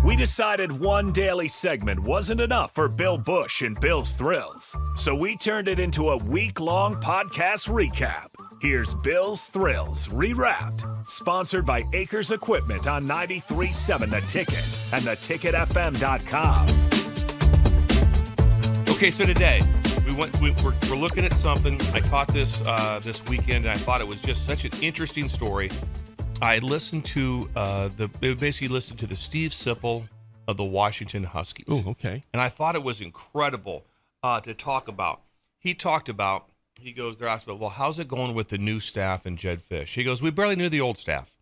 We decided one daily segment wasn't enough for Bill Bush and Bill's Thrills, so we turned it into a week-long podcast recap. Here's Bill's Thrills Rewrapped, sponsored by Acres Equipment on 93.7 The Ticket and theticketfm.com. Okay, so today we're looking at something. I caught this this weekend, and I thought it was just such an interesting story. I listened to basically listened to the Steve Sipple of the Washington Huskies. Oh, okay. And I thought it was incredible to talk about. He goes, they're asked about, well, how's it going with the new staff and Jedd Fisch? He goes, we barely knew the old staff.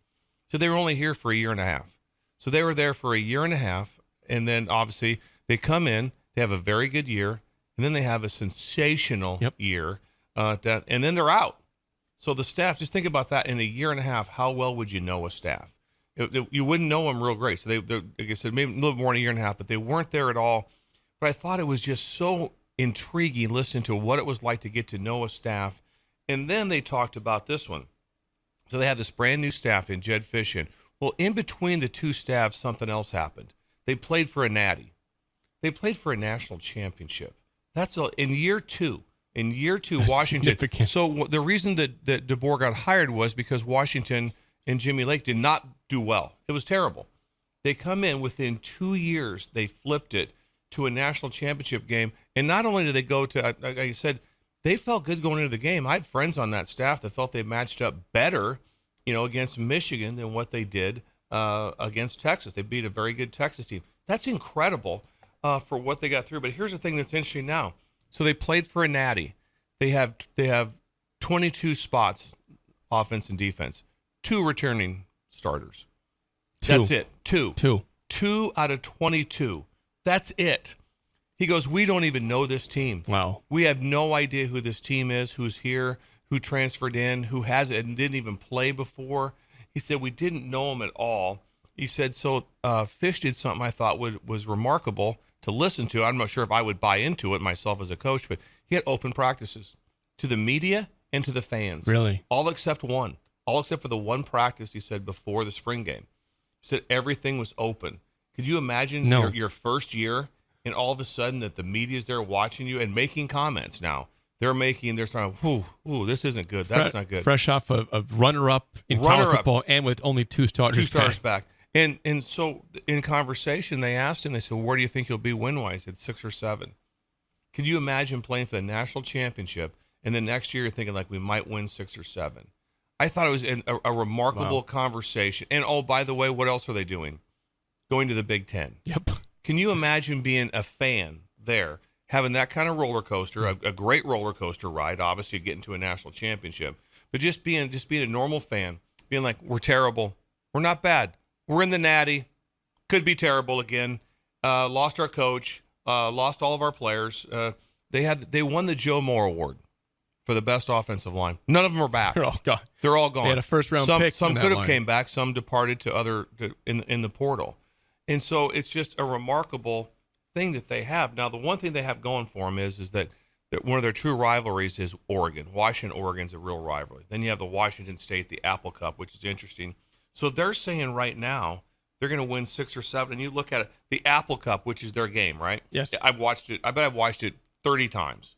So they were only here for a year and a half. So they were there for a year and a half, and then obviously they come in, they have a very good year, and then they have a sensational year, and then they're out. So the staff, just think about that. In a year and a half, how well would you know a staff? You wouldn't know them real great. So they, like I said, maybe a little more than a year and a half, but they weren't there at all. But I thought it was just so intriguing listening to what it was like to get to know a staff. And then they talked about this one. So they have this brand new staff in Jedd Fisch. Well, in between the two staffs, something else happened. They played for a natty. They played for a national championship. In year two. In year two, That's Washington. significant. So the reason that DeBoer got hired was because Washington and Jimmy Lake did not do well. It was terrible. They come in within 2 years, they flipped it to a national championship game. And not only did they go to, like I said, they felt good going into the game. I had friends on that staff that felt they matched up better, against Michigan than what they did against Texas. They beat a very good Texas team. That's incredible for what they got through. But here's the thing that's interesting now. So they played for a natty. They have 22 spots, offense and defense. 2 returning starters. That's it. Two out of 22. That's it. He goes, we don't even know this team. Wow. We have no idea who this team is, who's here, who transferred in, who has it and didn't even play before. He said, we didn't know them at all. He said, so Fisch did something I thought was remarkable to listen to. I'm not sure if I would buy into it myself as a coach, but he had open practices to the media and to the fans. Really? All except one. All except for the one practice, he said, before the spring game. He said everything was open. Could you imagine your first year and all of a sudden that the media's there watching you and making comments now? They're saying, ooh, this isn't good. That's not good. Fresh off a runner-up in college football and with only 2 starters. 2 starters back. And so in conversation, they asked him, they said, where do you think you'll be win-wise? He said 6 or 7. Could you imagine playing for the national championship and then next year you're thinking like we might win 6 or 7? I thought it was a remarkable conversation. And, oh, by the way, what else are they doing? Going to the Big Ten. Yep. Can you imagine being a fan there, having that kind of roller coaster, a great roller coaster ride, obviously getting to a national championship, but just being a normal fan, being like, we're terrible. We're not bad. We're in the natty. Could be terrible again. Lost our coach. Lost all of our players. They won the Joe Moore Award for the best offensive line. None of them are back. They're all gone. They're all gone. They had a first-round pick. Some could have came back. Some departed to in the portal. And so it's just a remarkable thing that they have. Now, the one thing they have going for them is that one of their true rivalries is Oregon. Washington-Oregon's a real rivalry. Then you have the Washington State, the Apple Cup, which is interesting. So they're saying right now they're going to win 6 or 7. And you look at it, the Apple Cup, which is their game, right? Yes. I've watched it. I bet I've watched it 30 times.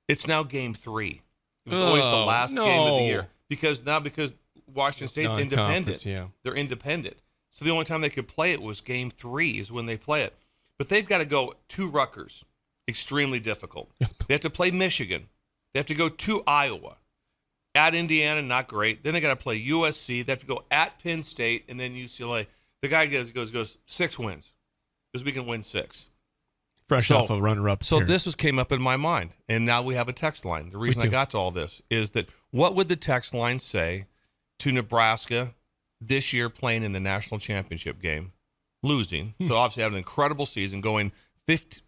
It's now game 3. It was always the last game of the year because Washington State's independent. Yeah. They're independent. So the only time they could play it was game 3 is when they play it. But they've got to go to Rutgers. Extremely difficult. Yep. They have to play Michigan. They have to go to Iowa. At Indiana, not great. Then they got to play USC. They have to go at Penn State and then UCLA. The guy goes 6 wins because we can win 6. Fresh off a runner-up. So this came up in my mind, and now we have a text line. The reason I got to all this is that what would the text line say to Nebraska this year playing in the national championship game, losing? So obviously having an incredible season, going 14-1,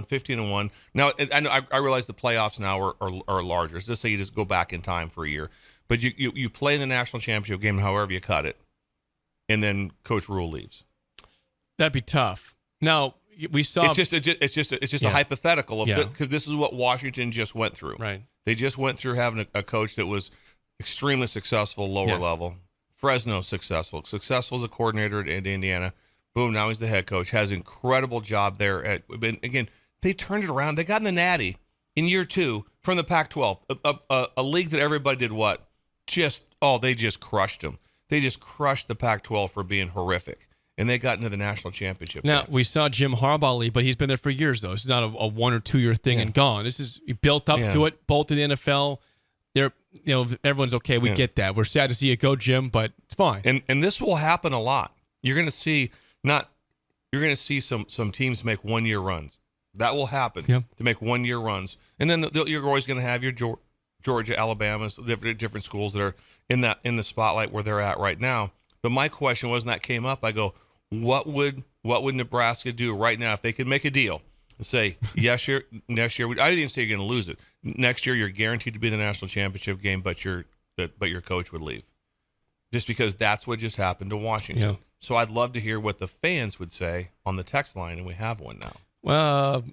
15-1. Now I realize the playoffs now are larger. So let's say you just go back in time for a year, but you play in the national championship game, however you cut it, and then Coach Rule leaves. That'd be tough. Now we saw it's just a hypothetical because this is what Washington just went through. Right. They just went through having a coach that was extremely successful lower level. Fresno successful as a coordinator at Indiana. Boom, now he's the head coach. Has an incredible job there. Again, they turned it around. They got in the Natty in year 2 from the Pac-12, a league that everybody did what? They just crushed them. They just crushed the Pac-12 for being horrific. And they got into the national championship. Now, we saw Jim Harbaugh leave, but he's been there for years, though. It's not a 1 or 2 year thing and gone. This is built up to it, both in the NFL. Everyone's okay. We get that. We're sad to see it go, Jim, but it's fine. And this will happen a lot. You're going to see some teams make 1 year runs. That will happen to make 1 year runs. And then you're always going to have your Georgia, Alabama, different schools that are in the spotlight where they're at right now. But my question was, when that came up, I go, what would Nebraska do right now if they could make a deal and say, next year, I didn't even say you're going to lose it. Next year, you're guaranteed to be in the national championship game, but your coach would leave, just because that's what just happened to Washington. Yeah. So I'd love to hear what the fans would say on the text line, and we have one now. Well,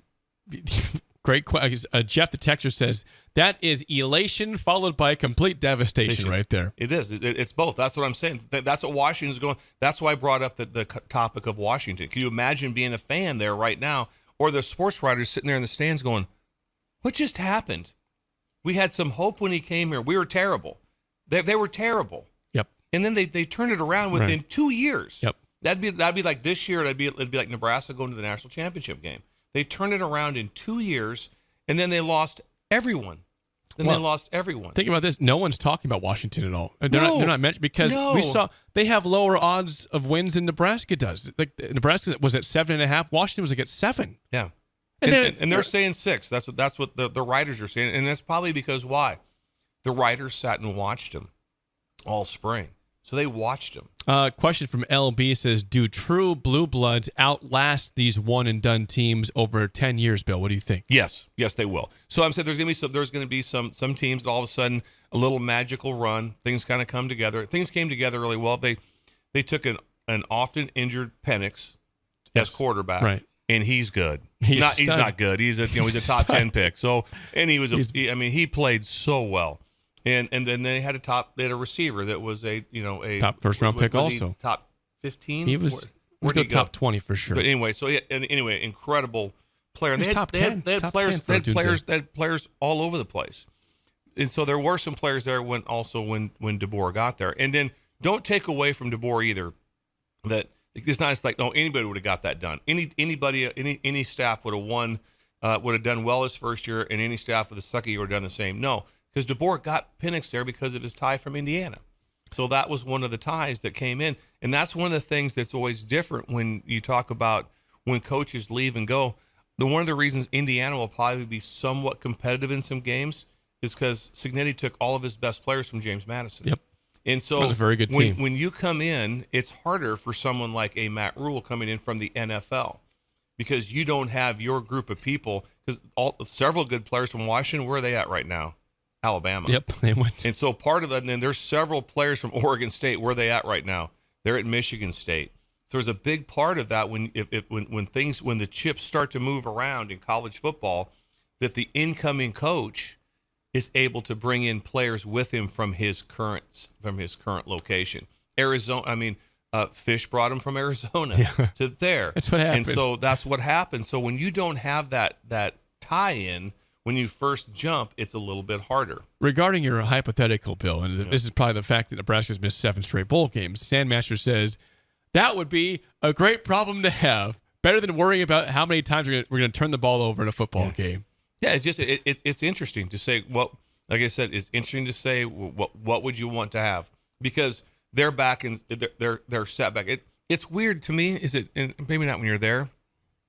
great question. Jeff the texter says that is elation followed by complete devastation right there. It is. It's both. That's what I'm saying. That's what Washington's going. That's why I brought up the topic of Washington. Can you imagine being a fan there right now, or the sports writers sitting there in the stands going, "What just happened? We had some hope when he came here. We were terrible. They were terrible. Yep. And then they turned it around within 2 years. Yep. That'd be like this year. It'd be like Nebraska going to the national championship game. They turned it around in 2 years, and then they lost everyone. They lost everyone. Think about this. No one's talking about Washington at all. They're not mentioned because we saw they have lower odds of wins than Nebraska does. Like Nebraska was at 7.5. Washington was at 7. Yeah. And they're saying 6. That's what the writers are saying. And that's probably because why? The writers sat and watched them all spring. So they watched them. Question from LB says, do true blue bloods outlast these one-and-done teams over 10 years, Bill? What do you think? Yes, they will. So I'm saying there's going to be some teams that all of a sudden a little magical run, things kind of come together. Things came together really well. They took an often injured Penix as quarterback, right? And he's good. He's not good. He's a top 10 pick. So he played so well. And then they had a receiver that was a top first round pick also. Top 15. He was top 20 for sure. But anyway, incredible player. They had players all over the place. And so there were some players there when DeBoer got there. And then don't take away from DeBoer either that it's not just like anybody would have got that done. Any staff would have won, would have done well his first year, and any staff with the second year would have done the same. No. Because DeBoer got Penix there because of his tie from Indiana. So that was one of the ties that came in. And that's one of the things that's always different when you talk about when coaches leave and go. One of the reasons Indiana will probably be somewhat competitive in some games is because Cignetti took all of his best players from James Madison. Yep. And so it was a very good team. When you come in, it's harder for someone like a Matt Rule coming in from the NFL because you don't have your group of people. Because several good players from Washington, where are they at right now? Alabama. Yep, they went. And so part of that, and then there's several players from Oregon State. Where are they at right now? They're at Michigan State. So there's a big part of that when the chips start to move around in college football, that the incoming coach is able to bring in players with him from his current location. Fish brought him from Arizona to there. That's what happens. And so that's what happens. So when you don't have that tie-in, when you first jump, it's a little bit harder. Regarding your hypothetical, Bill, and this is probably the fact that Nebraska's missed 7 straight bowl games, Sandmaster says that would be a great problem to have. Better than worrying about how many times we're going to turn the ball over in a football game. Yeah, it's just it's interesting to say. Well, like I said, it's interesting to say what would you want to have, because they're back and they're set back. It's weird to me. Is it? And maybe not when you're there.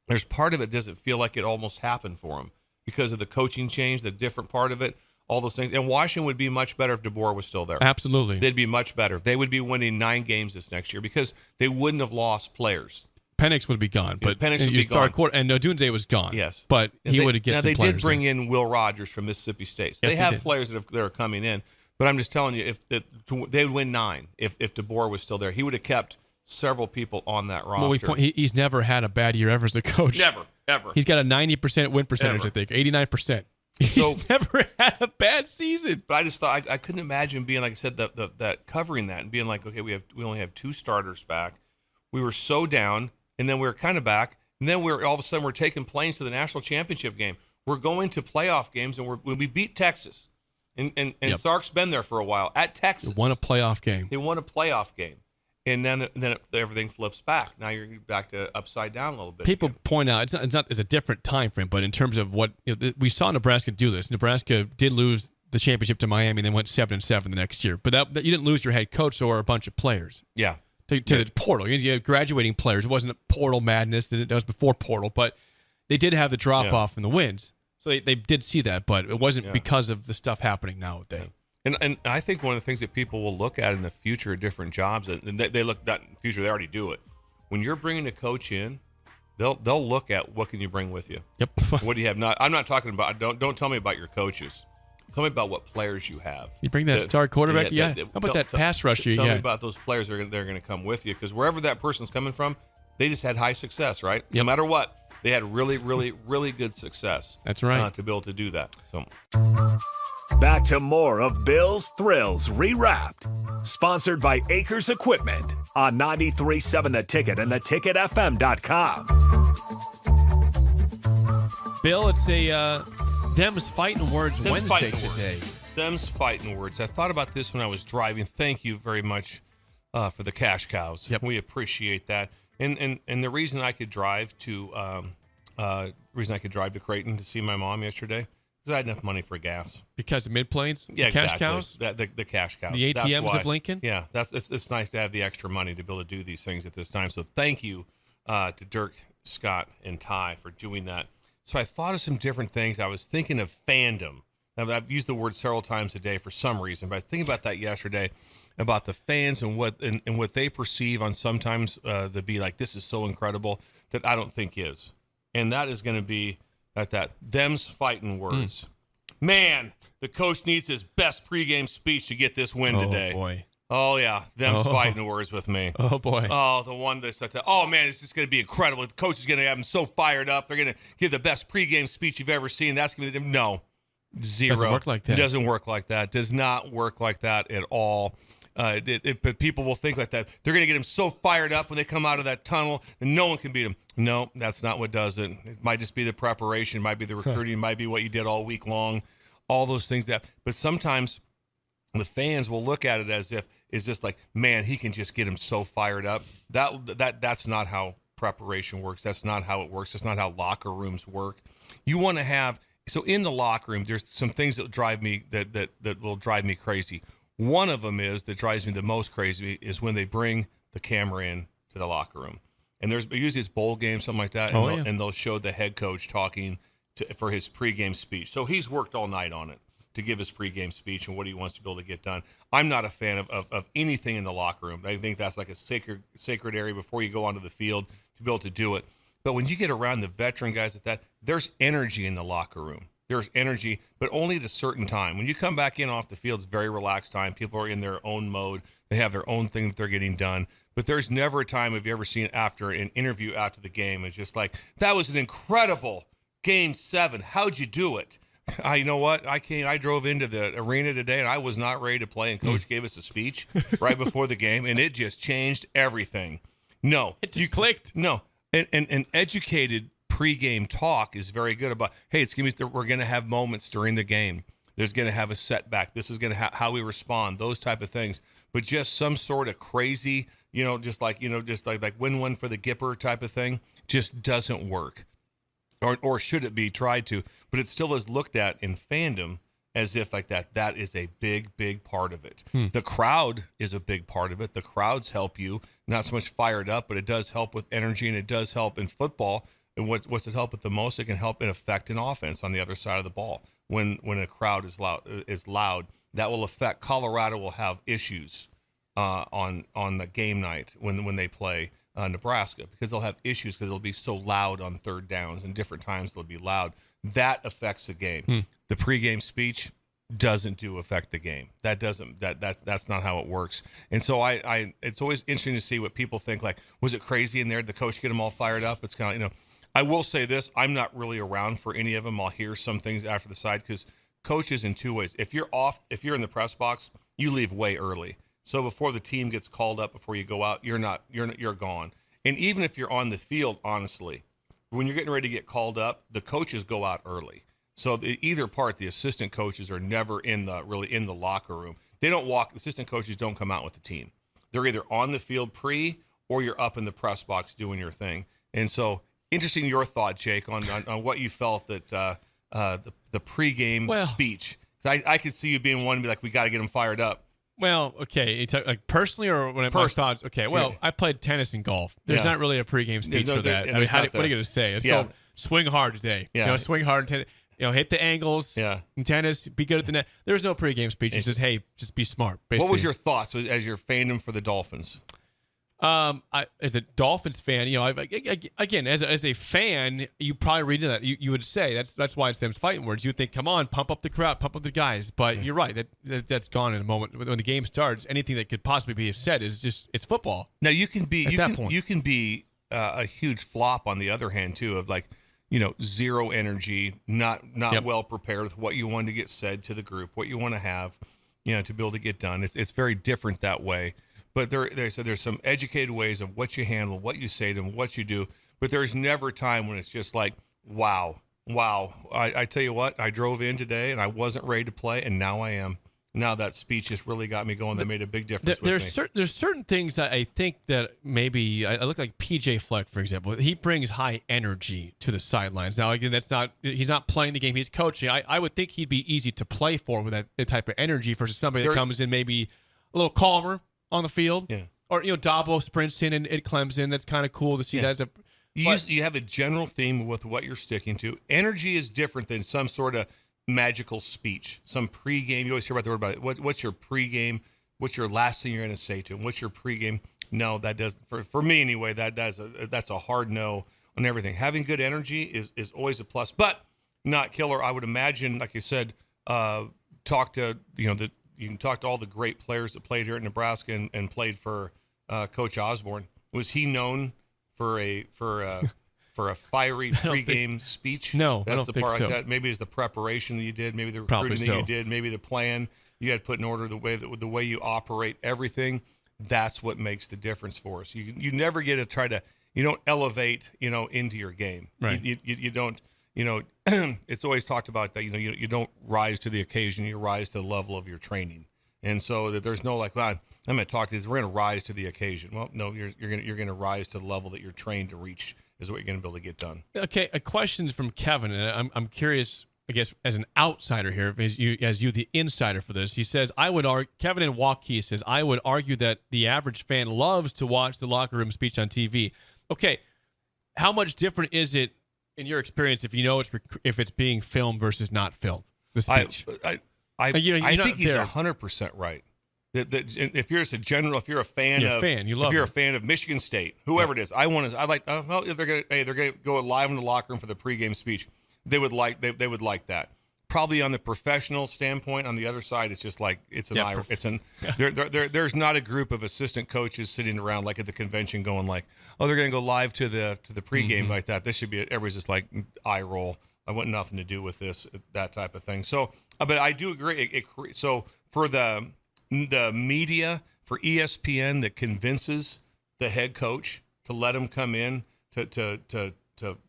There's part of it doesn't feel like it almost happened for them, because of the coaching change, the different part of it, all those things. And Washington would be much better if DeBoer was still there. Absolutely. They'd be much better. They would be winning 9 games this next year because they wouldn't have lost players. Penix would be gone, but Penix would be gone. And Odunze was gone. Yes. But he would get some players. Now, they did bring in Will Rogers from Mississippi State. So they have players that are coming in. But I'm just telling you, they would win 9 if DeBoer was still there. He would have kept several people on that roster. Well, he's never had a bad year ever as a coach. Never, ever. He's got a 90% win percentage, I think, 89%. He's never had a bad season. But I just thought I couldn't imagine being, like I said, that covering that and being like, okay, we only have 2 starters back. We were so down. and then we're kind of back, and then we're all of a sudden we're taking planes to the national championship game. We're going to playoff games, and we beat Texas, and Sark's been there for a while at Texas. They won a playoff game. They won a playoff game, and then everything flips back. Now you're back to upside down a little bit. People again. point out it's a different time frame, but in terms of what we saw Nebraska do this. Nebraska did lose the championship to Miami, and then went 7-7 the next year. But that you didn't lose your head coach or a bunch of players. Yeah. To the portal. You had graduating players. It wasn't a portal madness. That was before portal, but they did have the drop off in the wins. So they did see that, but it wasn't because of the stuff happening nowadays. And I think one of the things that people will look at in the future of different jobs, and they look at in the future, they already do it. When you're bringing a coach in, they'll look at what can you bring with you. Yep. What do you have? I'm not talking about. Don't tell me about your coaches. Tell me about what players you have. You bring that star quarterback? Yeah. How about that pass rusher you Tell me had? about those players that are going to come with you, because wherever that person's coming from, they just had high success, right? Yep. No matter what, they had really, really, really good success. That's right. To be able to do that. So. Back to more of Bill's Thrills Rewrapped. Sponsored by Acres Equipment on 93.7 The Ticket and theticketfm.com. Bill, it's a Them's Fighting Words Wednesday today. Them's Fighting Words. I thought about this when I was driving. Thank you very much for the cash cows. Yep. We appreciate that. And the reason I could drive to Creighton to see my mom yesterday, because I had enough money for gas. Because of Mid-Plains? Yeah, cash exactly. cows? The cash cows. The That's ATMs why. of Lincoln? Yeah, it's nice to have the extra money to be able to do these things at this time. So thank you to Dirk, Scott, and Ty for doing that. So I thought of some different things. I was thinking of fandom. I've used the word several times a day for some reason, but I was thinking about that yesterday, about the fans and what they perceive on sometimes to be like, this is so incredible, that I don't think is. And that is going to be that them's fighting words. Man, the coach needs his best pregame speech to get this win today. Oh, boy. Oh, yeah. Them's fighting words with me. Oh, boy. Oh, the one that's like, oh, man, it's just going to be incredible. The coach is going to have them so fired up. They're going to give the best pregame speech you've ever seen. That's going to be, no. Zero. Doesn't work like that. It doesn't work like that. Does not work like that at all. But people will think like that. They're going to get them so fired up when they come out of that tunnel, and no one can beat them. No, that's not what does it. It might just be the preparation. It might be the recruiting. It might be what you did all week long. All those things but sometimes the fans will look at it as if it's just like, man, he can just get them so fired up. That's not how preparation works. That's not how it works. That's not how locker rooms work. You want to have, so in the locker room, there's some things that drive me that will drive me crazy. One of them that drives me the most crazy is when they bring the camera in to the locker room. And there's usually it's bowl game, something like that, and they'll show the head coach talking for his pregame speech. So he's worked all night on it to give his pregame speech and what he wants to be able to get done. I'm not a fan of anything in the locker room. I think that's like a sacred area before you go onto the field to be able to do it. But when you get around the veteran guys there's energy in the locker room. There's energy, but only at a certain time. When you come back in off the field, it's very relaxed time. People are in their own mode. They have their own thing that they're getting done. But there's never a time, have you ever seen after an interview after the game, it's just like, that was an incredible Game 7. How'd you do it? You know what? I drove into the arena today, and I was not ready to play, and Coach gave us a speech right before the game, and it just changed everything. No. It just clicked. No. An educated pregame talk is very good about, hey, we're going to have moments during the game. There's going to have a setback. This is going to how we respond, those type of things. But just some sort of crazy, just like win one for the Gipper type of thing just doesn't work. Or should it be tried to? But it still is looked at in fandom as if like that is a big, big part of it. The crowd is a big part of it. The crowds help you, not so much fired up, but it does help with energy, and it does help in football. And what's it help with the most? It can help in affect an offense on the other side of the ball. When a crowd is loud, that will affect. Colorado will have issues on the game night when they play Nebraska, because they'll have issues because it'll be so loud on third downs, and different times they'll be loud. That affects the game. The pregame speech doesn't affect the game. That's not how it works. And so it's always interesting to see what people think. Like, was it crazy in there? Did the coach get them all fired up? It's kind of, I will say this, I'm not really around for any of them. I'll hear some things after the side, because coaches in two ways. If you're in the press box, you leave way early. So before the team gets called up, before you go out, you're gone. And even if you're on the field, honestly, when you're getting ready to get called up, the coaches go out early. So either part, the assistant coaches are never really in the locker room. They don't walk. Assistant coaches don't come out with the team. They're either on the field pre or you're up in the press box doing your thing. And so, interesting your thought, Jake, on what you felt that the pregame speech. I could see you being one to be like, we got to get them fired up. Well, okay, like personally or when my thoughts. Okay, well, I played tennis and golf. There's not really a pregame speech for that. I mean, what are you going to say? It's called swing hard today. Yeah. Swing hard in tennis. Hit the angles. Yeah. In tennis, be good at the net. There's no pregame speech. It's just, hey, just be smart. Basically. What was your thoughts as your fandom for the Dolphins? As a Dolphins fan, again, as a fan, you probably read that. You would say that's why it's them fighting words. You would think, come on, pump up the crowd, pump up the guys. But you're right. That's gone in a moment. When the game starts, anything that could possibly be said is just it's football. Now you can be you can be a huge flop on the other hand too, of like, zero energy, not well prepared with what you want to get said to the group, what you want to have, to be able to get done. It's very different that way. But there's some educated ways of what you handle, what you say to them, what you do. But there's never a time when it's just like, wow. I tell you what, I drove in today and I wasn't ready to play, and now I am. Now that speech just really got me going. That made a big difference with me. There's certain things that I think that maybe I look like PJ Fleck, for example. He brings high energy to the sidelines. Now, again, he's not playing the game. He's coaching. I would think he'd be easy to play for with that type of energy versus somebody that comes in maybe a little calmer on the field. Yeah. Or, Dabo sprints in and it Clemson. That's kind of cool to see that. You have a general theme with what you're sticking to. Energy is different than some sort of magical speech, some pregame. You always hear about the word about it. What's your pregame? What's your last thing you're going to say to him? What's your pregame? No, that does for me anyway. That's a hard no on everything. Having good energy is always a plus, but not killer. I would imagine, like you said, talk to you can talk to all the great players that played here at Nebraska and played for Coach Osborne. Was he known for a fiery pregame speech? No, that's I don't the think part so. That maybe it's the preparation that you did, maybe the recruiting that you did, maybe the plan you had put in order, the way you operate everything. That's what makes the difference for us. You never get to you don't elevate into your game. Right. You don't. It's always talked about that. You don't rise to the occasion. You rise to the level of your training. And so that there's no like, well, I'm going to talk to these. We're going to rise to the occasion. Well, no, you're going to rise to the level that you're trained to reach. Is what you're going to be able to get done. Okay, a question from Kevin, and I'm curious, I guess, as an outsider here, as you the insider for this. He says, Kevin in Waukee says, I would argue that the average fan loves to watch the locker room speech on TV. Okay, how much different is it in your experience if it's being filmed versus not filmed? The speech. I think he's 100% right. If you're a general, if you're a fan of Michigan State, whoever it is, they're gonna go live in the locker room for the pregame speech. They would like that. Probably on the professional standpoint, on the other side, it's just like there's not a group of assistant coaches sitting around like at the convention going like, oh, they're gonna go live to the pregame like that. This should be everybody's just like eye roll. I want nothing to do with this, that type of thing. So, but I do agree. So for the media, for ESPN that convinces the head coach to let him come in to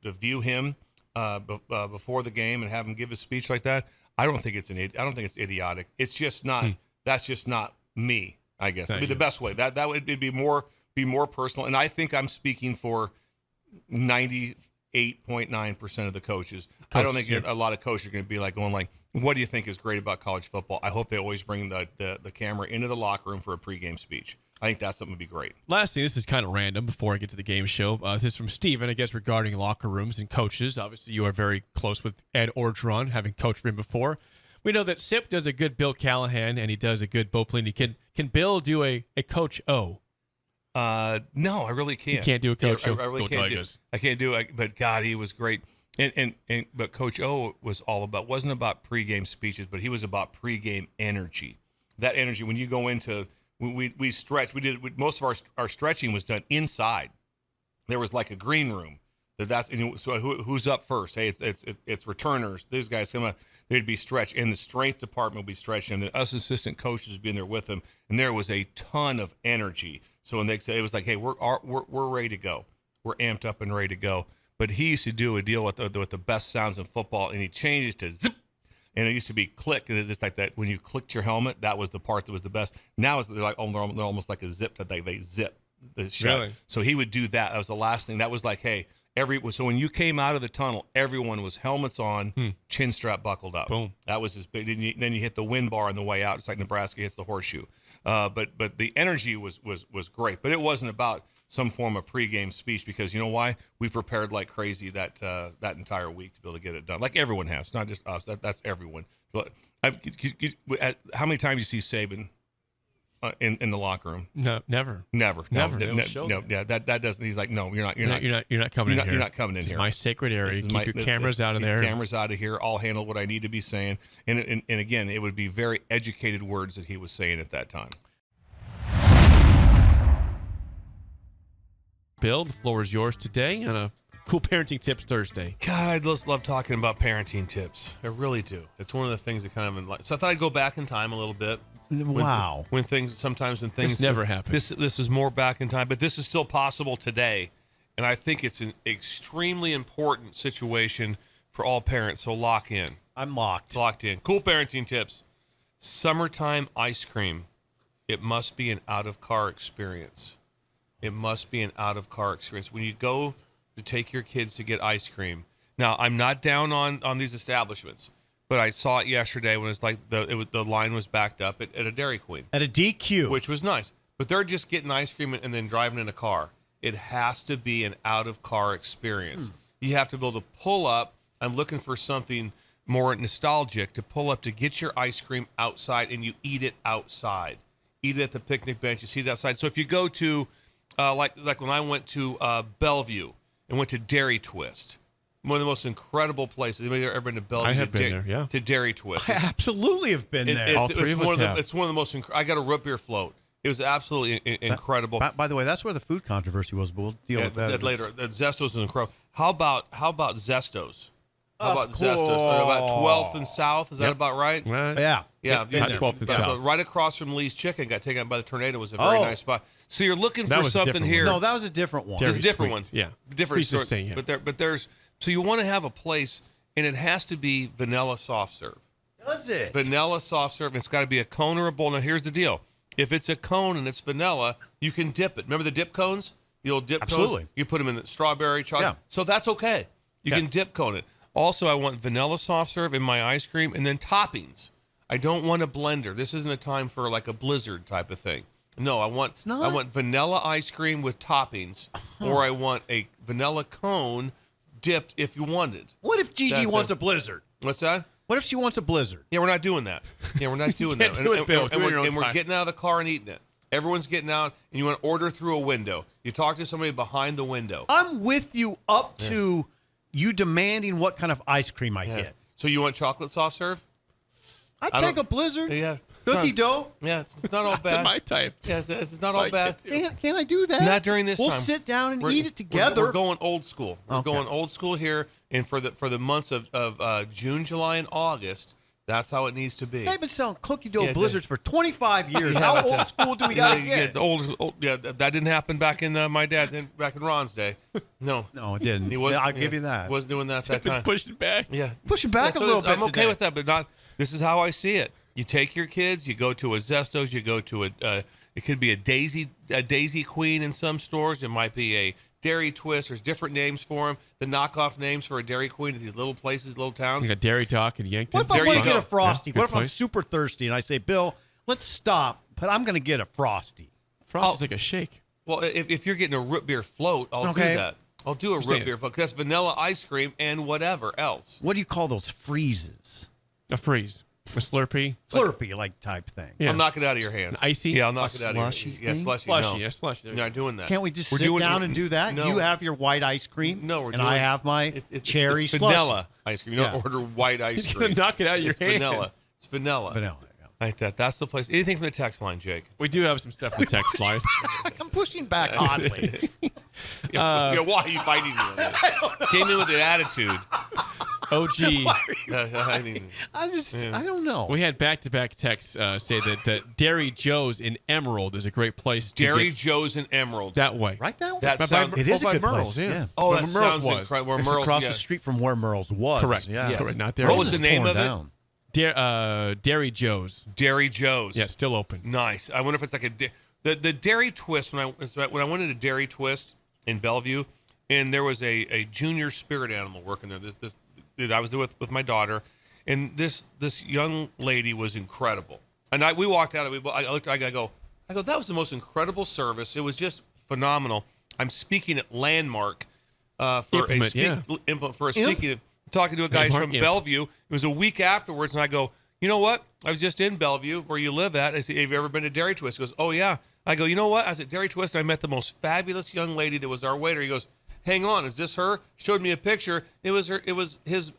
view him before the game and have him give a speech like that, I don't think it's idiotic. It's just not. That's just not me. I guess it'd be the best way. That would be more personal. And I think I'm speaking for 98.9% of the coaches. I don't think a lot of coaches are going to be going like, what do you think is great about college football? I hope they always bring the camera into the locker room for a pregame speech. I think that's something would be great. Lastly, this is kind of random before I get to the game show. This is from Steven, I guess, regarding locker rooms and coaches. Obviously, you are very close with Ed Orgeron, having coached for him before. We know that Sip does a good Bill Callahan, and he does a good Bo Pelini. Can Bill do a Coach O? No, I really can't. You can't do a Coach O? I really can't. I can't do it, but God, he was great. But Coach O wasn't about pregame speeches, but he was about pregame energy. That energy, when you go into, we stretch. Most of our stretching was done inside. There was like a green room. So who's up first? Hey, it's returners. These guys come up. They'd be stretched, and the strength department would be stretched, and us assistant coaches would be in there with them. And there was a ton of energy. So when they say, it was like, hey, we're ready to go. were amped up and ready to go. But he used to do a deal with the best sounds in football, and he changed it to zip. And it used to be click, and it's just like that. When you clicked your helmet, that was the part that was the best. Now they're like, they're almost like a zip. They zip the shut. Really? So he would do that. That was the last thing. That was like, hey, so when you came out of the tunnel, everyone was helmets on, chin strap buckled up. Boom. That was his big. Then you hit the wind bar on the way out. It's like Nebraska hits the horseshoe. But the energy was great. But it wasn't about some form of pregame speech, because you know why? We prepared like crazy that entire week to be able to get it done. Like everyone has, not just us. That's everyone. But how many times you see Saban in the locker room? No, never. Never. No, Yeah, that doesn't. He's like, no, you're not coming in here. You're not coming in This here. is my sacred area. Keep your cameras out of there. Cameras out of here. I'll handle what I need to be saying. And again, it would be very educated words that he was saying at that time. Bill, the floor is yours today on a Cool Parenting Tips Thursday. God, I just love talking about parenting tips. I really do. It's one of the things that kind of so I thought I'd go back in time a little bit. Wow. When things This never happened. This is more back in time, but this is still possible today, and I think it's an extremely important situation for all parents. So lock in. I'm locked. Locked in. Cool parenting tips. Summertime ice cream. It must be an out-of-car experience. It must be an out-of-car experience. When you go to take your kids to get ice cream. Now, I'm not down on these establishments, but I saw it yesterday when it's like the line was backed up at a Dairy Queen. At a DQ. Which was nice. But they're just getting ice cream and then driving in a car. It has to be an out-of-car experience. You have to be able to pull up. I'm looking for something more nostalgic to pull up to get your ice cream outside, and you eat it outside. Eat it at the picnic bench. You see it outside. So if you go to, like when I went to Bellevue and went to Dairy Twist, one of the most incredible places. Anybody ever been to Bellevue? I have been there, yeah. To Dairy Twist. I absolutely have been there. All three of us have. It's one of the most. I got a root beer float. It was absolutely incredible. By the way, that's where the food controversy was, but we'll deal with that later. Zestos is incredible. How about Zestos? How about Of Zestos? About course. 12th and South. Is that about right? Yeah. Yeah, Not 12th and South. Right across from Lee's Chicken, got taken out by the tornado. Was a very Oh. nice spot. So you're looking That for was a something different here. one. No, that was a different one. Dairy There's a different Sweets, one. yeah. Different He's just sort. saying, yeah. But there's. So you want to have a place, and it has to be vanilla soft serve. Does it? Vanilla soft serve. And it's got to be a cone or a bowl. Now here's the deal: if it's a cone and it's vanilla, you can dip it. Remember the dip cones? The old dip Absolutely. cones. You put them in the strawberry chocolate. Yeah. So that's okay. You Yeah. can dip cone it. Also, I want vanilla soft serve in my ice cream, and then toppings. I don't want a blender. This isn't a time for like a blizzard type of thing. No, I want vanilla ice cream with toppings, or I want a vanilla cone dipped if you wanted. What if Gigi That's wants it. a blizzard? What's that? What if she wants a blizzard? Yeah, we're not doing that. Yeah, we're not doing that. can't do it, Bill. Do it your own and we're time. getting out of the car and eating it. Everyone's getting out, and you want to order through a window. You talk to somebody behind the window. I'm with you up to you demanding what kind of ice cream I get. So you want chocolate soft serve? I'd I take don't- a blizzard. Yeah. Cookie dough. Yeah, it's not all That's bad. my type. Yeah, it's not all Like bad. it. Can I do that? Not during this we'll time. sit down and We're- eat it together. We're going old school. We're Okay. going old school here, and for the months of June, July, and August, that's how it needs to be. They've been selling cookie dough Yeah, blizzards for 25 years. Yeah, How that's old it. school do we Yeah, gotta yeah, get? it's old. Yeah, that didn't happen back in back in Ron's day. No, No, it didn't. he wasn't. I'll give you that. Wasn't doing that that Just time. pushing back. Yeah, Push it back Yeah, a little bit I'm okay today. with that, but not. This is how I see it. You take your kids. You go to a Zestos. You go to a. It could be a Daisy Queen in some stores. It might be a Dairy Twist. There's different names for them. The knockoff names for a Dairy Queen at these little places, little towns. Like a Dairy Dock in Yankton. What if I There want you to get go. a Frosty? Yeah, What if good I'm place. super thirsty and I say, Bill, let's stop, but I'm going to get a Frosty? Frosty's like a shake. Well, if you're getting a root beer float, I'll Okay. do that. I'll do a saying- root beer float. 'Cause that's vanilla ice cream and whatever else. What do you call those freezes? A freeze. A Slurpee. Slurpee like type thing. Yeah. I'll knock it out of your hand. An icy? Yeah, I'll knock A it out of your slushy hand. Yeah, thing? slushy. Slushy. No. Yeah, slushy. You're not doing that. Can't we just We're sit doing- down and do that? No. You have your white ice cream, No, we're and doing, I have my it's cherry slushie. vanilla ice cream. You don't Yeah. order white ice He's cream. going to knock it out of your It's hands. vanilla. It's vanilla. Vanilla. yeah. Like that. That's the place. Anything from the text line, Jake. We do have some stuff in the text line. I'm pushing back oddly. Yeah, why are you fighting me on that? Came in with an attitude. OG. I don't know. We had back-to-back texts say that Dairy Joe's in Emerald is a great place to Dairy get Joe's in Emerald. that way. Right that way? That sounds- it is a by good Merle's, place. yeah. Oh, Where that Merle's sounds was. incredible. Where It's Merle's, across yeah. the street from where Merle's was. Correct. Yeah. Correct. Not there. What was It's the name torn of it? down. Dairy Joe's. Dairy Joe's. Yeah, still open. Nice. I wonder if it's like the Dairy Twist. When I went into Dairy Twist in Bellevue, and there was a junior spirit animal working there. This I was there with my daughter, and this young lady was incredible. And we walked out. I looked. I go. That was the most incredible service. It was just phenomenal. I'm speaking at Landmark for Implement, for a speaking. Talking to a guy from Bellevue. It was a week afterwards, and I go, you know what? I was just in Bellevue, where you live at. I said, have you ever been to Dairy Twist? He goes, oh, yeah. I go, you know what? I was at Dairy Twist, and I met the most fabulous young lady that was our waiter. He goes, hang on, is this her? Showed me a picture. It was her. It was his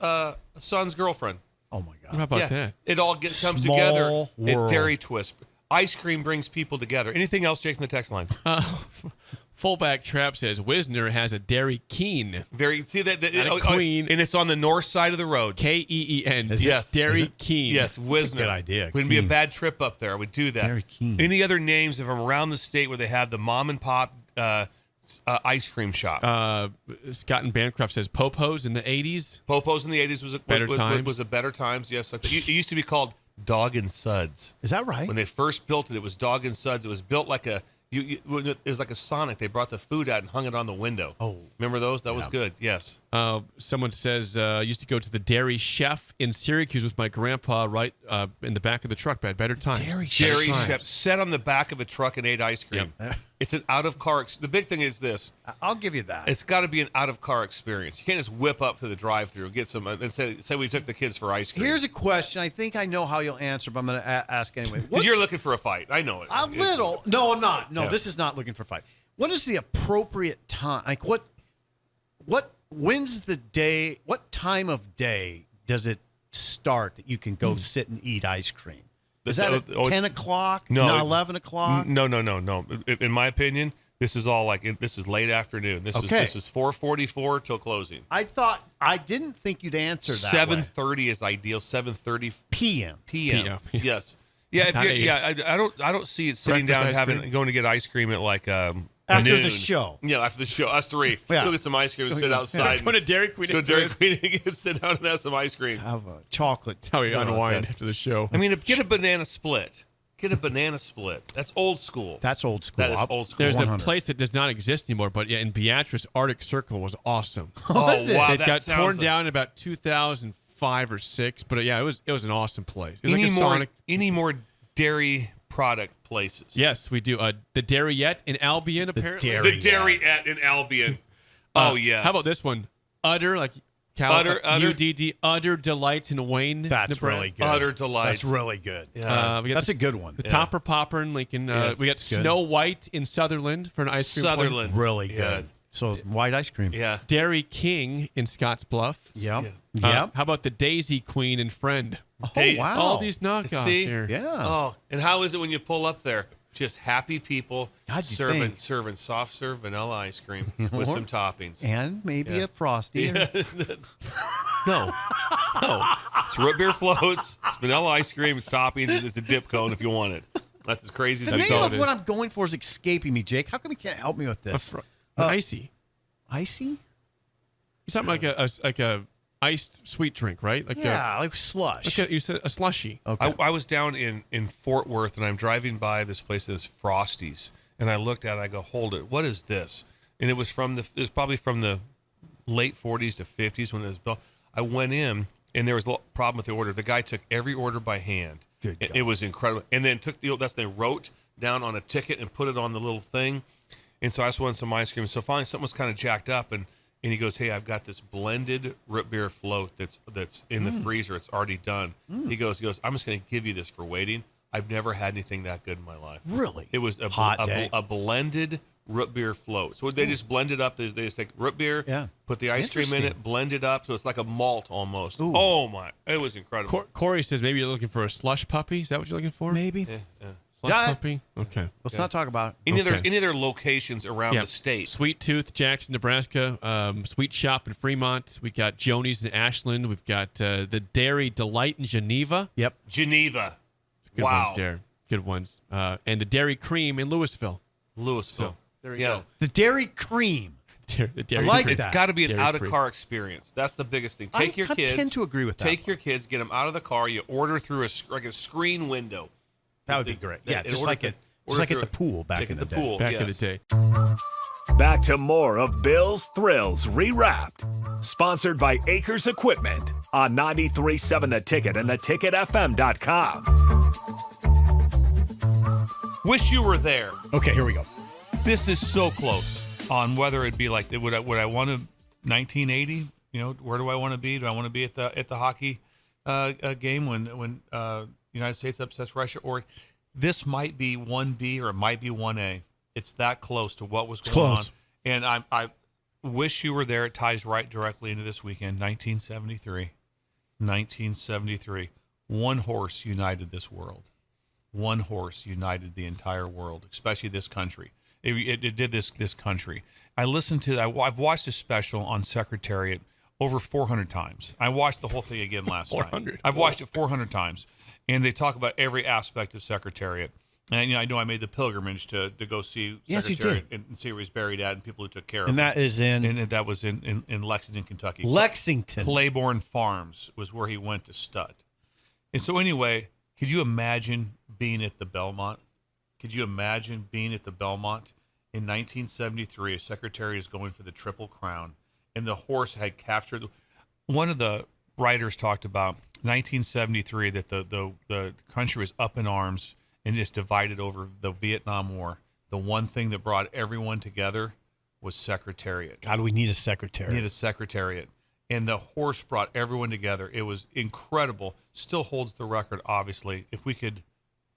son's girlfriend. Oh, my God. How about that? It all comes Small together world. at Dairy Twist. Ice cream brings people together. Anything else, Jake, from the text line? Fullback Trap says Wisner has a Dairy Keen. See that? Queen. And it's on the north side of the road. Keen. Yes. Dairy Keen. Yes, Wisner. good idea. Wouldn't be a Keen. bad trip up there. I would do that. Dairy Keen. Any other names from around the state where they have the mom and pop ice cream shop? Scott and Bancroft says Popo's in the 80s. Popo's in the 80s was a Better Times. was a Better Times. Yes, it used to be called Dog and Suds. Is that right? When they first built it, it was Dog and Suds. It was built like it was like a Sonic. They brought the food out and hung it on the window. Oh. Remember those? That was good. Yes. Someone says I used to go to the Dairy Chef in Syracuse with my grandpa right in the back of the truck bed. Better Times. Dairy Dairy Chef. Chef sat on the back of a truck and ate ice cream. Yep. It's an out-of-car. The big thing is this. I'll give you that. It's got to be an out-of-car experience. You can't just whip up to the drive-through and get some and say we took the kids for ice cream. Here's a question. I think I know how you'll answer, but I'm going to ask anyway. Because you're looking for a fight. I know it. A little. No, I'm not. No, Yeah. this is not looking for a fight. What is the appropriate time? Like when's the day? What time of day does it start that you can go sit and eat ice cream? Is that at 10 o'clock? No, Not 11 o'clock? No. In my opinion, this is all this is late afternoon. This is 4:44 till closing. I didn't think you'd answer that. 7:30 is ideal. 7:30 p.m. p.m. Yes. Yeah. Not I don't see it sitting Breakfast down ice cream? going to get ice cream at like After noon. the show. Yeah, after the show. Us three. Yeah. Still get some ice cream and sit outside. Go to Dairy Queen. Go to Dairy Queen and sit down and have some ice cream. Have a chocolate. That's how we unwind after the show. I mean, get a banana split. Get a banana split. That's old school. That's old school. That is old school. There's 100. a place that does not exist anymore, but yeah, in Beatrice, Arctic Circle was awesome. Was it? wow, It that got sounds torn like- down in about 2005 or 6, but yeah, it was an awesome place. It was Any like a more Sonic. any more dairy product places? Yes, we do. The Dairyette in Albion, apparently. Dairy- The Dairyette in Albion. Oh yes. How about this one? Utter, like Utter. UDD, Utter Delights in Wayne, That's Nebraska. really good. Utter Delights. That's really good. Yeah. We got That's the, a good one. the Topper Popper in Lincoln. Yes, we got it's good. Snow White in Sutherland for an ice cream place. Sutherland. Really Yeah. good. So white ice cream. Yeah. Dairy King in Scotts Bluff. Yep. Yeah. Yep. How about the Daisy Queen and Friend? Oh, They- wow. All these knockoffs See? here. Yeah. Oh, and how is it when you pull up there? Just happy people How'd you think? serving soft serve vanilla ice cream with some toppings. And maybe a frosty. No. It's root beer floats, it's vanilla ice cream, it's toppings, and it's a dip cone if you want it. That's as crazy as The it name is. of what I'm going for is escaping me, Jake. How come you can't help me with this? Icy. Icy? You're talking like a iced sweet drink, right? Like Yeah, like slush. you said a slushy. Okay. I was down in Fort Worth, and I'm driving by this place that is Frosties, and I looked at it, I go, hold it, what is this? And it was probably from the late 40s to 50s when it was built. I went in, and there was a little problem with the order. The guy took every order by hand. Good It God. was incredible. And then they wrote down on a ticket and put it on the little thing. And so I just wanted some ice cream. So finally something was kind of jacked up, and he goes, hey, I've got this blended root beer float that's in the freezer. It's already done. He goes, I'm just going to give you this for waiting. I've never had anything that good in my life. Really? It was Hot day. a blended root beer float. So they just blend it up. They just take root beer, Yeah. put the ice cream in Interesting. it, blend it up. So it's like a malt almost. Ooh. Oh, my. It was incredible. Corey says maybe you're looking for a slush puppy. Is that what you're looking for? Maybe. Yeah. Slush puppy? Okay. Let's not talk about it. Any other locations around the state? Sweet Tooth, Jackson, Nebraska. Sweet Shop in Fremont. We got Joni's in Ashland. We've got the Dairy Delight in Geneva. Yep. Geneva. Good Wow. ones there. Good ones. And the Dairy Cream in Louisville. Louisville. There you go. The Dairy Cream. The Dairy I like Cream. that. It's got to be an Dairy out-of-car experience. That's the biggest thing. Take your kids. I tend to agree with that. Take your kids, get them out of the car. You order through a screen window. That would be great. Yeah, just like at the pool back in the day. Pool, Back in yes. the day. Back to more of Bill's Thrills Rewrapped. Sponsored by Acres Equipment on 93.7 The Ticket and theticketfm.com. Wish you were there. Okay, here we go. This is so close on whether it'd be like would I want to 1980? You know, where do I want to be? Do I want to be at the hockey game when United States upsets Russia? Or this might be 1B or it might be 1A. It's that close to what was going on. And I wish you were there. It ties right directly into this weekend, 1973. 1973. One horse united this world. One horse united the entire world, especially this country. It did this country. I've watched this special on Secretariat over 400 times. I watched the whole thing again last night. I've watched it 400 times, and they talk about every aspect of Secretariat. And I know I made the pilgrimage to go see Secretariat and see where he's buried at and people who took care of him. And that is and that was in Lexington, Kentucky. Lexington. Claiborne Farms was where he went to stud. And so anyway, could you imagine being at the Belmont? Could you imagine being at the Belmont in 1973? A Secretary is going for the Triple Crown, and the horse had captured. One of the writers talked about 1973 that the country was up in arms and just divided over the Vietnam War. The one thing that brought everyone together was Secretariat. God, we need a Secretariat. We need a Secretariat. And the horse brought everyone together. It was incredible. Still holds the record, obviously. If we could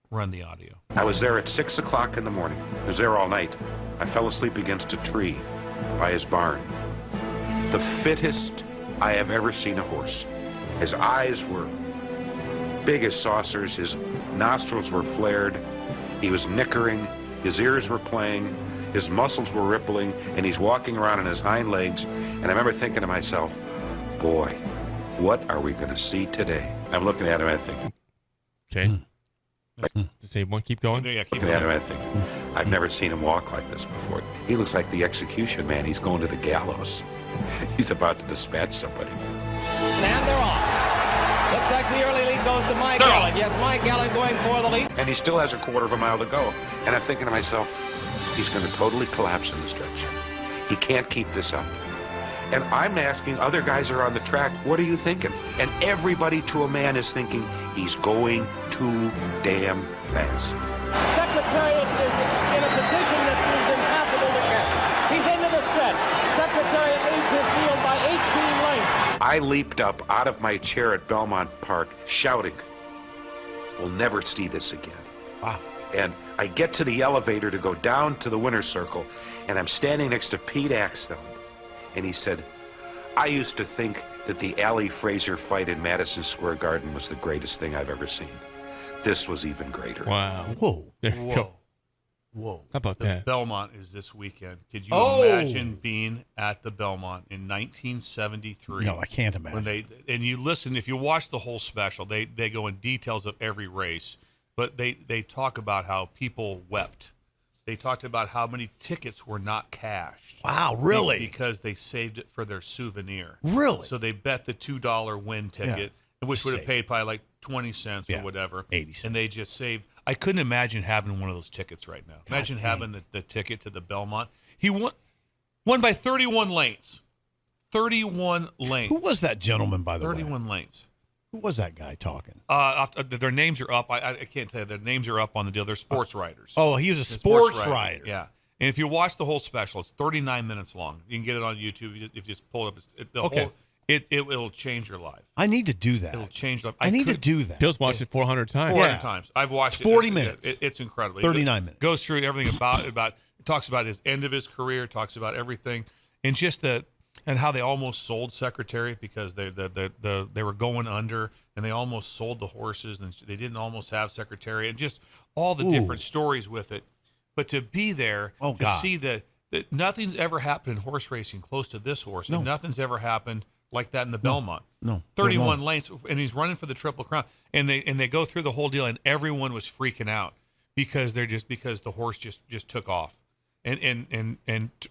run the audio. I was there at 6 o'clock in the morning. I was there all night. I fell asleep against a tree by his barn. The fittest I have ever seen a horse. His eyes were big as saucers. His nostrils were flared. He was nickering. His ears were playing. His muscles were rippling. And he's walking around on his hind legs. And I remember thinking to myself, boy, what are we going to see today? I'm looking at him and thinking. Okay. The same one. Keep going. Yeah, keep Looking at him going. and thinking, I've never seen him walk like this before. He looks like the execution man. He's going to the gallows. He's about to dispatch somebody. And they're off. Looks like the early lead goes to Mike Allen. Yes, Mike Allen going for the lead. And he still has a quarter of a mile to go. And I'm thinking to myself, he's going to totally collapse in the stretch. He can't keep this up. And I'm asking other guys who are on the track, what are you thinking? And everybody to a man is thinking, he's going too damn fast. Secretariat is in a position that is impossible to catch. He's into the stretch. Secretariat leads his field by 18 lengths. I leaped up out of my chair at Belmont Park, shouting, we'll never see this again. Wow. And I get to the elevator to go down to the winner's circle, and I'm standing next to Pete Axtell. And he said, I used to think that the Ali Frazier fight in Madison Square Garden was the greatest thing I've ever seen. This was even greater. Wow. Whoa. There you go. Whoa. How about The that? Belmont is this weekend. Could you Oh! imagine being at the Belmont in 1973? No, I can't imagine. When and you listen, if you watch the whole special, they go in details of every race, but they talk about how people wept. They talked about how many tickets were not cashed. Wow, really? Because they saved it for their souvenir. Really? So they bet the $2 win ticket, which would have Saved. paid probably like 20 cents Yeah, or whatever. 80 cents. And they just saved. I couldn't imagine having one of those tickets right now. Imagine dang. having the ticket to the Belmont. He won by 31 lengths. 31 lengths. Who was that gentleman, by the way? 31 lengths. Who was that guy talking? Their names are up. I can't tell you. Their names are up on the deal. They're sports writers. Oh, he was a They're sports writer. Yeah. And if you watch the whole special, it's 39 minutes long. You can get it on YouTube. If you just pull it up, it'll change your life. I need to do that. It'll change life. I need to do that. Bill's watched it 400 times. 400 Yeah. times. I've watched it. 40 minutes. It's incredible. 39 minutes. Goes through everything about it talks about his end of his career, talks about everything. And just and how they almost sold Secretary because they were going under, and they almost sold the horses, and they didn't almost have Secretary, and just all the different stories with it. But to be there, see that nothing's ever happened in horse racing close to this horse, and nothing's ever happened like that in the Belmont. No, 31 lengths, and he's running for the Triple Crown, and they go through the whole deal, and everyone was freaking out because the horse just took off. And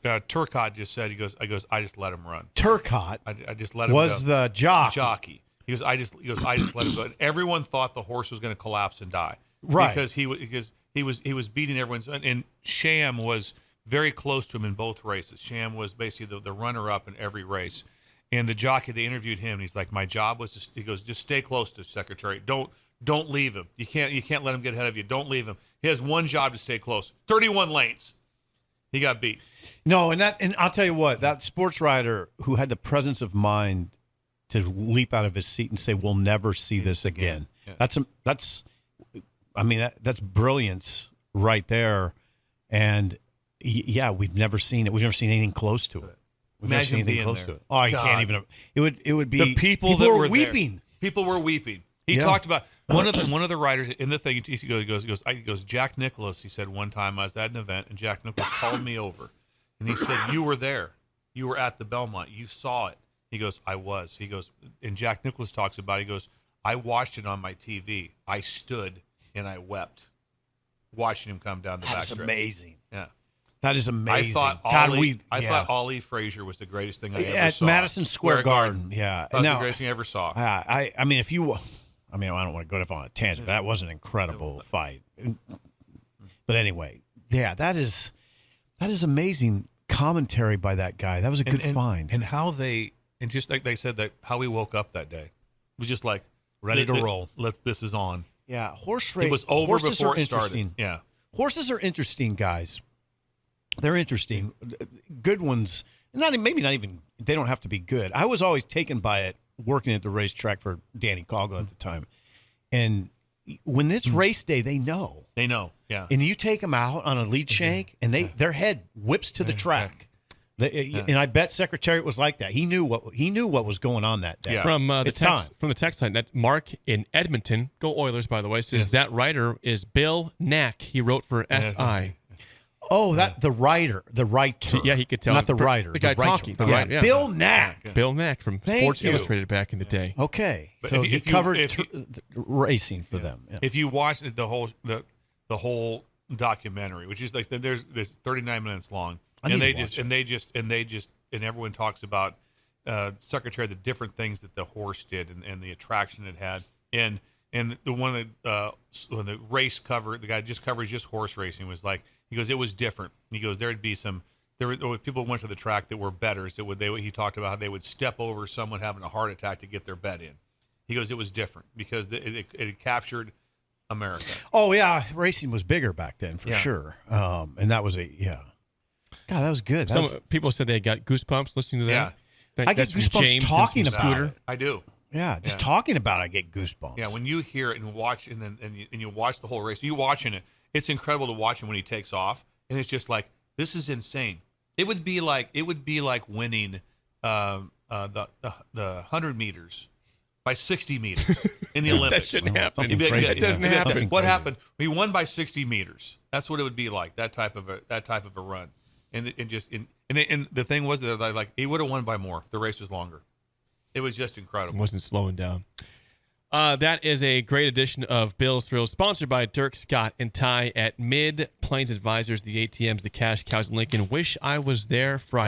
Turcotte just said, he goes, I just let him run. Turcotte I just let him was go. the jockey. He goes, I just let him go. And everyone thought the horse was going to collapse and die, right? Because he was beating everyone. And Sham was very close to him in both races. Sham was basically the runner up in every race. And the jockey, they interviewed him, and he's like, my job was he goes, just stay close to Secretary. Don't leave him. You can't let him get ahead of you. Don't leave him. He has one job, to stay close. 31 lanes. He got beat. No, and I'll tell you what, that sports writer who had the presence of mind to leap out of his seat and say, "We'll never see this again." Yeah. That's brilliance right there. And yeah, we've never seen it. We've never seen anything close to it. We've never seen anything close to it. Oh, I can't even. It would be the people that were weeping. There. People were weeping. He talked about one of the writers in the thing. He goes, Jack Nicklaus. He said one time I was at an event, and Jack Nicklaus called me over, and he said, you were there. You were at the Belmont. You saw it. He goes, I was. He goes, and Jack Nicklaus talks about it. He goes, I watched it on my TV. I stood and I wept watching him come down the back. That's amazing. Yeah. That is amazing. I thought Ali Frazier was the greatest thing I ever saw. At Madison Square Garden. Yeah. That was the greatest thing I ever saw. I mean, I don't want to go off on a tangent, but that was an incredible fight. But anyway, yeah, that is amazing commentary by that guy. That was a good find. And how just like they said, that how we woke up that day was just like ready to roll. This is on. Yeah, horse race. It was over horses before are it started. Interesting. Yeah, horses are interesting, guys. They're interesting. Good ones. Maybe not even. They don't have to be good. I was always taken by it working at the racetrack for Danny Coughlin at the time, and when it's race day, they know. They know. Yeah. And you take them out on a lead shank, and their head whips to the track. And I bet Secretariat was like that. He knew what was going on that day. Yeah. From the text line, that Mark in Edmonton, go Oilers, by the way, says that writer is Bill Knack. He wrote for SI. Oh, the writer. Yeah, he could tell. Not the writer. The guy talking. The writer, yeah. Bill Knack. Bill Knack from Sports Illustrated back in the day. Okay. But so if he covered racing for them. Yeah. If you watch the whole documentary, which is like there's 39 minutes long, and everyone talks about Secretary, the different things that the horse did and the attraction it had, and the one that when the race cover, the guy just covers just horse racing, was like, he goes, it was different. He goes, there were people went to the track that were bettors. He talked about how they would step over someone having a heart attack to get their bet in. He goes, it was different because it captured America. Oh yeah, racing was bigger back then for sure. And that was God, that was good. People said they got goosebumps listening to that. Yeah. I get goosebumps talking about it. I do. Yeah, just talking about it, I get goosebumps. Yeah, when you hear it and watch, and you watch the whole race, you watching it. It's incredible to watch him when he takes off, and it's just like, this is insane. It would be like winning the 100 meters by 60 meters in the Olympics. That shouldn't happen. That doesn't happen. What happened? We won by 60 meters. That's what it would be like. That type of a run, and the thing was that like he would have won by more if the race was longer. It was just incredible. It wasn't slowing down. That is a great edition of Bill's Thrills, sponsored by Dirk Scott and Ty at Mid Plains Advisors, the ATMs, the Cash Cows in Lincoln. Wish I was there Friday.